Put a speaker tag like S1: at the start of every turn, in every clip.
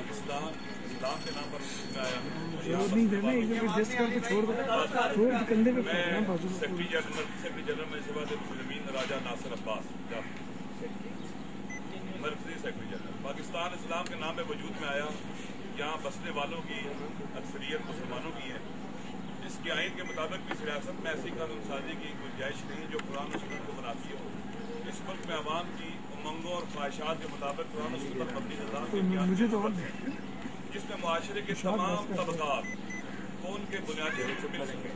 S1: پاکستان اسلام کے نام پر میں آیا ہوں. سیکرٹری جنرل مجلس المسلمین راجہ ناصر عباس مرکزی سیکرٹری جنرل. پاکستان اسلام کے نام پہ وجود میں آیا. یہاں بسنے والوں کی اکثریت مسلمانوں کی ہے. اس کے آئین کے مطابق بھی ریاست میں ایسی قانون سازی کی گنجائش نہیں جو قرآن و سنت کو منافی ہو. اس ملک میں عوام کی امنگوں اور خواہشات کے مطابق قرآن و سنت مبنی نظام کے قیام ہے جس میں معاشرے کے تمام طبقات کو ان کے بنیادی حقوق مل سکے.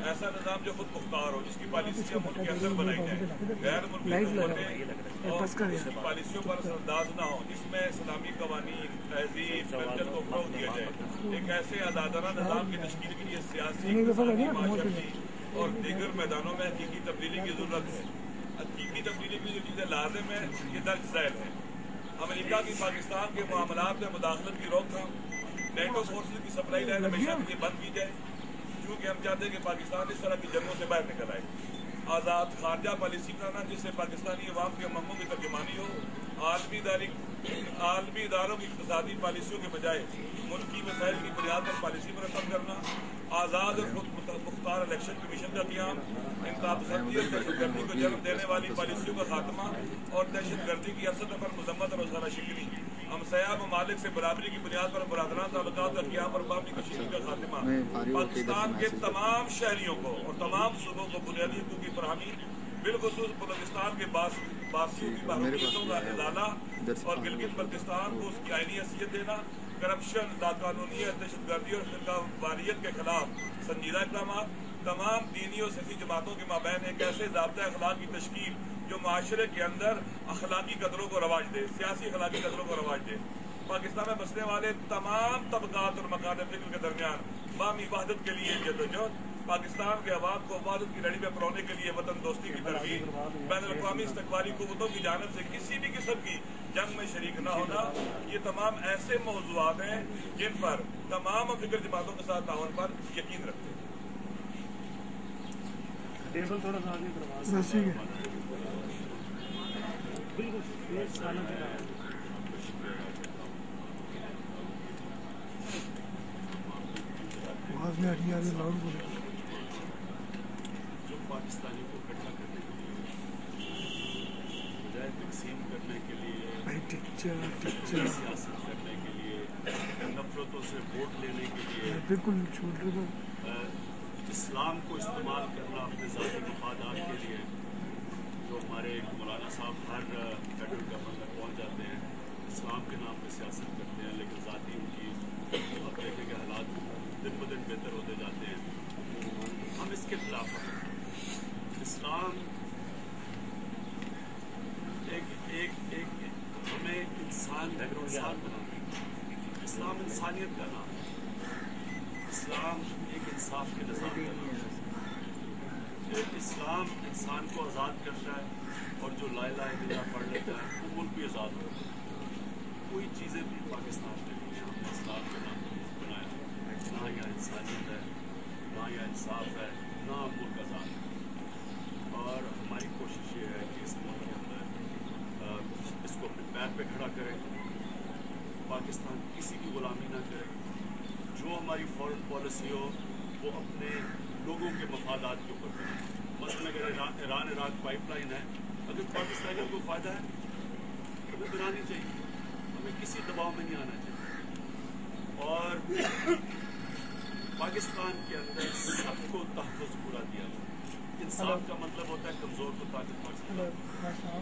S1: ایسا نظام جو خود مختار ہو, جس کی پالیسیاں ملک کے اندر بنائی جائیں, غیر ملکی حکومتیں اور اس کی پالیسیوں پر اثر انداز نہ ہوں, جس میں اسلامی قوانین, تہذیب, کلچر کو فروغ دیا جائے. ایک ایسے آزادانہ نظام کی تشکیل کے لیے سیاسی, معاشرتی اور دیگر میدانوں میں حقیقی تبدیلی کی ضرورت ہے. حقیقی تبدیلی کی جو چیزیں لازم ہیں یہ درج ذیل ہیں. امریکہ کی پاکستان کے معاملات میں مداخلت کی روک تھام, نیٹو فورسز کی سپلائی لائن ہمیشہ کے لیے بند کی جائے, کیونکہ ہم چاہتے ہیں کہ پاکستان اس طرح کی جنگوں سے باہر نکل آئے. آزاد خارجہ پالیسی بنانا جس سے پاکستانی عوام کے امنگوں کی ترجمانی ہو. عالمی اداروں کی اقتصادی پالیسیوں کے بجائے ملکی مسائل کی بنیاد پر پالیسی مرتب کرنا. آزاد اور خود مختار الیکشن کمیشن کا قیام. انتہا پسندی اور دہشت گردی کو جنم دینے والی پالیسیوں کا خاتمہ اور دہشت گردی کی ارسطو پر مذمت اور ازالہ شکنی. ہمسایہ ممالک سے برابری کی بنیاد پر برادران تعلقات کا قیام اور باہمی کشیدگی کا خاتمہ. پاکستان کے تمام شہریوں کو اور تمام صوبوں کو بنیادی حقوق کی فراہمی, بالخصوص بلوچستان کے باسیوں کی محرومیتوں کا ازالہ اور گلگت بلتستان کو اس کی آئینی حیثیت دینا. کرپشن, لاقانونیت, دہشت گردی اور فرقہ واریت کے خلاف سنجیدہ اقدامات. تمام دینی اور سیاسی جماعتوں کے مابین ایک ایسے ضابطۂ اخلاق کی تشکیل جو معاشرے کے اندر اخلاقی قدروں کو رواج دے, سیاسی اخلاقی قدروں کو رواج دے. پاکستان میں بسنے والے تمام طبقات اور مکاتب فکر کے درمیان باہمی وحدت کے لیے جدوجہد. پاکستان کے عوام کو وحدت کی لڑی میں پرونے کے لیے وطن دوستی کی ترغیب. بین الاقوامی استقبالی قوتوں کی جانب سے کسی بھی قسم کی جنگ میں شریک نہ ہونا. یہ تمام ایسے موضوعات ہیں جن پر تمام فکر جماعتوں کے ساتھ تعاون پر یقین رکھتے ہیں.
S2: جو پاکستانی کو اکٹھا کرنے کے لیے, بجائے تقسیم کرنے کے لیے, سیاست کرنے کے لیے, نفرتوں سے ووٹ لینے کے لیے, اسلام کو استعمال کرنا اپنے ذاتی مفادات کے لیے. جو ہمارے مولانا صاحب ہر فیڈرل گورنمنٹ میں پہنچ جاتے ہیں, اسلام کے نام پہ سیاست کرتے ہیں, لیکن ذاتی ان کی اب دیکھیں کہ حالات دن بدن بہتر ہوتے جاتے ہیں. ہم اس کے خلاف ہیں. اسلام ہمیں انسان بنانا. اسلام انسانیت کا نام ہے. اسلام ایک انصاف کے نظام کا نام ہے. اسلام انسان کو آزاد کرتا ہے, اور جو لا الہ الا اللہ پڑھ لیتا ہے وہ ملک بھی آزاد ہوتا ہے. کوئی چیزیں بھی پاکستان میں نہیں ہیں. ہم نے اسلام کے نام پر ملک بنایا. نہ یہاں انسانیت ہے, نہ یہاں انصاف ہے, نہ ملک آزاد ہے. اور ہماری کوشش یہ ہے کہ اس ملک کے اندر اس کو اپنے پیر پہ کھڑا کریں. پاکستان کسی کی غلامی نہ کرے. جو ہماری فورن پالیسی ہو وہ اپنے لوگوں کے مفادات کے اوپر بنے. مثلاً اگر ایران عراق پائپ لائن ہے, اگر پاکستانیوں کو فائدہ ہے تو ہمیں بنانی چاہیے. ہمیں کسی دباؤ میں نہیں آنا چاہیے. اور پاکستان کے اندر سب کو تحفظ پورا دیا جائے. انصاف کا مطلب ہوتا ہے کمزور کو طاقت پہنچانا.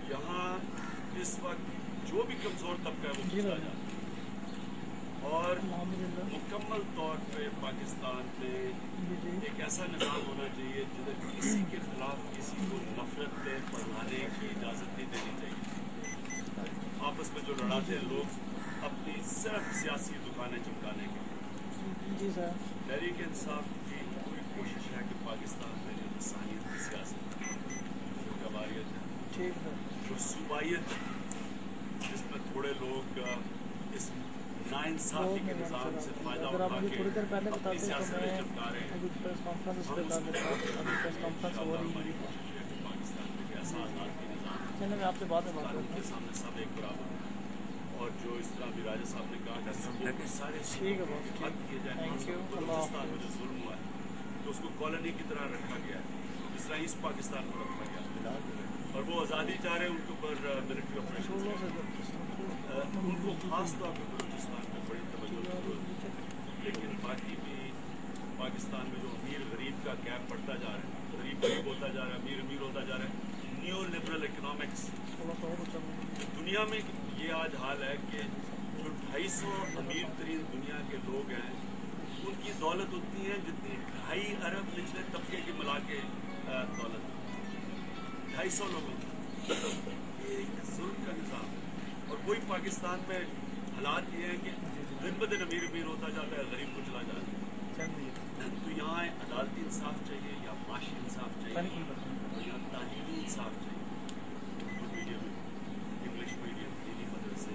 S2: یہاں اس وقت جو بھی کمزور طبقہ ہے وہ کچلا جاتا ہے. اور مکمل طور پہ پاکستان میں ایک ایسا نظام ہونا چاہیے جدھر کسی کے خلاف کسی کو نفرت بڑھانے کی اجازت نہیں دینی چاہیے. آپس میں جو لڑاتے ہیں لوگ اپنی صرف سیاسی دکانیں چمکانے کے لیے. تحریک انصاف کی پوری کوشش ہے کہ پاکستان میں جو انسانیت کی سیاست ہے, جو واریت ہے, جو صوبائیت ہے, جس میں تھوڑے لوگ اس ناانصافی کے نظام سے فائدہ اٹھا کے اپنی سیاست میں چمکا رہے ہیں. ہم اس کو انشاءاللہ ہماری کوشش ہے کہ پاکستان میں ایک ایسا آزادی نظام قانون کے سامنے سب ایک برابر ہو, اور جو اس طرح بھی راجہ صاحب نے کہا کہ سارے حد کیے جائیں بلوچستان میں جو ظلم ہوا ہے تو اس کو کالونی کی طرح رکھا گیا ہے جس طرح ایسٹ پاکستان کو رکھا گیا اور وہ آزادی چاہ رہے ہیں ان کے اوپر ملٹری آپریشن ان کو خاص طور پہ بلوچستان میں بڑی توجہ کی ضرورت ہے لیکن باقی بھی پاکستان میں جو امیر غریب کا گیپ بڑھتا جا رہا ہے غریب غریب ہوتا جا رہا ہے امیر امیر ہوتا جا رہا ہے نیو لبرل اکنامکس دنیا میں یہ آج حال ہے کہ جو 250 امیر ترین دنیا کے لوگ ہیں ان کی دولت اتنی ہے جتنی 2.5 ارب نچلے طبقے کی ملا کے دولت 250 لوگوں کی یہ ایک ظلم کا نظام ہے اور وہی پاکستان میں حالات یہ ہیں کہ دن بدن امیر امیر ہوتا جاتا ہے غریب کو چلا جاتا ہے تو یہاں عدالتی انصاف چاہیے یا معاشی انصاف چاہیے اور یہاں تعلیمی انصاف چاہیے اردو میڈیم انگلش میڈیم دینی مدرسے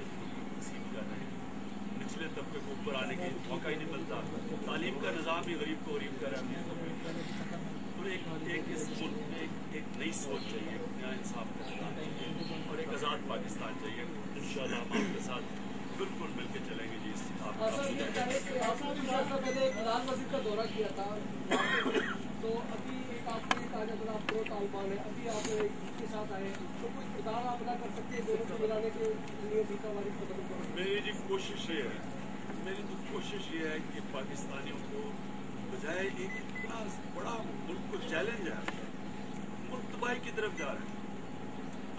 S2: کسی بھی کر رہے ہیں نچلے طبقے کو اوپر آنے کے موقع ہی نہیں ملتا تعلیم کا نظام ہی غریب کو غریب کر رہا ہے تو ایک اس ملک میں ایک نئی سوچ چاہیے ایک نیا انصاف کا نظام چاہیے اور ایک آزاد پاکستان چاہیے انشاءاللہ ہم آپ کے ساتھ بالکل مل کے چلیں گے جی اس
S3: پہلے لال مسجد کا دورہ کیا تھا تو ابھی ایک آپ نے کہا جاتا آپ پرو طالبان ہے ابھی آپ اس کے ساتھ آئے تو کوئی کردار آپ ادا کر سکتے ہیں دونوں کو ملانے کے لیے بھی قوانین کو بدل کر
S2: میری جی کوشش یہ ہے میری تو کوشش یہ ہے کہ پاکستانیوں کو بجائے ایک اتنا بڑا ملک کو چیلنج ہے ملک تباہی کی طرف جا رہا ہے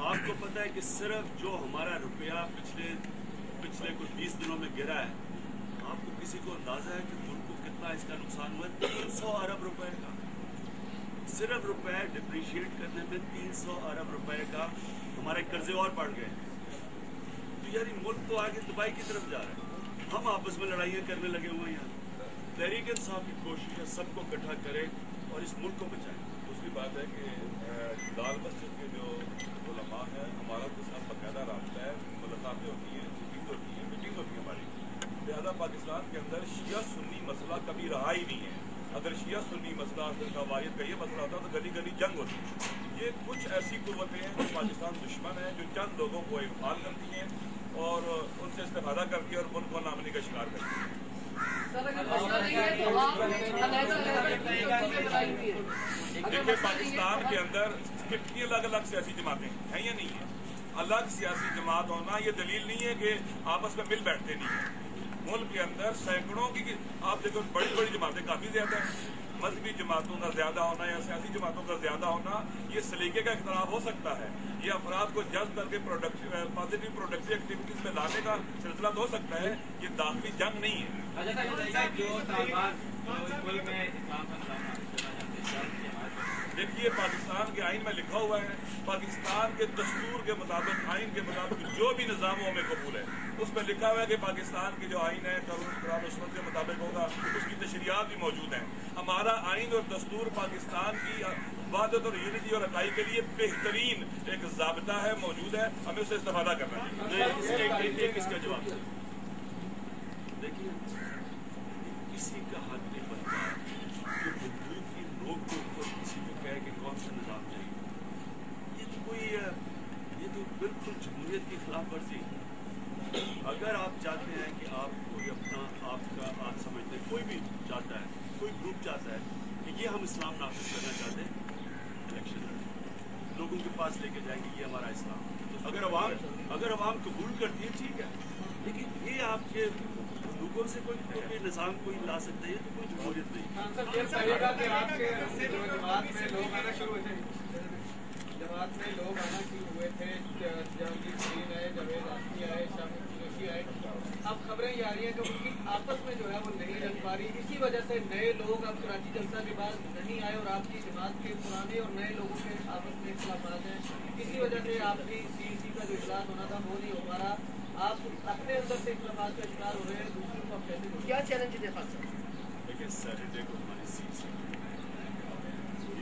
S2: آپ کو پتہ ہے کہ صرف جو ہمارا روپیہ پچھلے کچھ 20 دنوں میں گرا ہے آپ کو کسی کو اندازہ ہے کہ ملک کو کتنا اس کا نقصان ہوا ہے 300 ارب روپے کا صرف روپے ڈپریشیٹ کرنے میں 300 ارب روپے کا ہمارے قرضے اور بڑھ گئے تو یعنی ملک تو آگے تباہی کی طرف جا رہا ہے ہم آپس میں لڑائیاں کرنے لگے ہوئے ہیں یہاں تحریک انصاف کی کوشش ہے سب کو اکٹھا کرے اور اس ملک کو بچائے
S1: دوسری بات ہے کہ لال مسجد کے جو علماء ہیں ہمارا تو ساتھ باقاعدہ رابطہ ہے ملاقاتیں ہوتی ہیں میٹنگ ہوتی ہے ہماری لہٰذا پاکستان کے اندر شیعہ سنی مسئلہ کبھی رہا ہی نہیں ہے اگر شیعہ سنی مسئلہ فرقہ واریت کا یہ مسئلہ ہوتا تو گلی گلی جنگ ہوتی ہے یہ کچھ ایسی قوتیں ہیں جو پاکستان دشمن ہیں جو چند لوگوں کو انفعال کرتی ہیں اور ان سے استفادہ کرتی ہے اور ملک کو نامنی کا شکار کرتی ہے دیکھیے پاکستان کے اندر کتنی الگ الگ سیاسی جماعتیں ہیں یا نہیں ہیں الگ سیاسی جماعت ہونا یہ دلیل نہیں ہے کہ آپس میں مل بیٹھتے نہیں ہیں ملک کے اندر سینکڑوں کی آپ دیکھو بڑی بڑی جماعتیں کافی زیادہ ہیں مذہبی جماعتوں کا زیادہ ہونا یا سیاسی جماعتوں کا زیادہ ہونا یہ سلیقے کا اختلاف ہو سکتا ہے یہ افراد کو جذب کر کے پازیٹیو پروڈکٹیو ایکٹیویٹیز میں لانے کا سلسلہ تو ہو سکتا ہے یہ داخلی جنگ نہیں ہے دیکھیے پاکستان کے آئین میں لکھا ہوا ہے پاکستان کے دستور کے مطابق آئین کے مطابق جو بھی نظام ہمیں قبول ہے اس میں لکھا ہوا ہے کہ پاکستان کی جو آئین ہے قرآن و سنت کے مطابق ہوگا اس کی تشریحات بھی موجود ہیں ہمارا آئین اور دستور پاکستان کی وحدت اور یونٹی اور اکائی کے لیے بہترین ایک ضابطہ ہے موجود ہے ہمیں اسے استفادہ کرنا
S2: چاہیے اس کا جواب دیکھیے کسی کا حق نہیں بنتا کہ بندوق کی نوک کے اوپر کسی کو کہے کہ کون سا نظام چاہیے یہ تو بالکل جمہوریت کی خلاف ورزی اگر آپ چاہتے ہیں کہ آپ کوئی اپنا آپ سمجھتے ہیں کوئی بھی چاہتا ہے کوئی گروپ چاہتا ہے کہ یہ ہم اسلام نافذ کرنا چاہتے ہیں الیکشن لڑیں لوگوں کے پاس لے کے جائیں گے یہ ہمارا اسلام اگر عوام قبول کرتی ہے ٹھیک ہے لیکن یہ آپ کے لوگوں سے کوئی نظام کوئی لا سکتا ہے تو کوئی جمہوریت نہیں
S3: جماعت میں لوگ آنا شروع ہوئے تھے جہانگیر سین آئے جاوید آصفی آئے شاہد قریشی آئے اب خبریں یہ آ رہی ہیں کہ ان کی آپس میں جو ہے وہ نہیں لگ پا رہی اسی وجہ سے نئے لوگ اب کراچی جلسہ کے بعد نہیں آئے اور آپ کی جماعت کے پرانے اور نئے لوگوں کے آپس میں اختلافات ہیں اسی وجہ سے آپ کی CEC کا جو اجلاس ہونا تھا وہ نہیں ہو پا رہا آپ اپنے اندر سے اختلافات کا شکار ہو رہے ہیں دوسروں کو آپ کیسے کیا چیلنج ہے خاصا
S2: دیکھیے سیٹرڈے کو ہماری CEC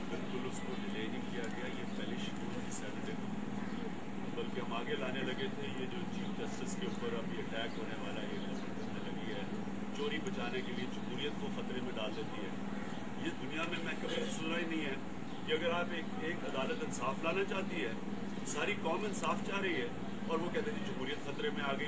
S2: بالکل اس کو ڈیلے نہیں کیا گیا یہ پہلی شیڈول تھی سیٹرڈے کو بلکہ ہم آگے لانے لگے تھے یہ جو چیف جسٹس کے اوپر اب یہ اٹیک ہونے والا ہے یہ گورنمنٹ کرنے لگی ہے چوری بچانے کے لیے جمہوریت کو خطرے میں ڈال دیتی ہے یہ دنیا میں کبھی سنا ہی نہیں ہے کہ اگر آپ ایک عدالت انصاف لانا چاہتی ہے ساری قوم انصاف چاہ رہی ہے اور وہ کہتے ہیں جمہوریت خطرے میں آ گئی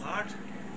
S2: $60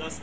S2: 10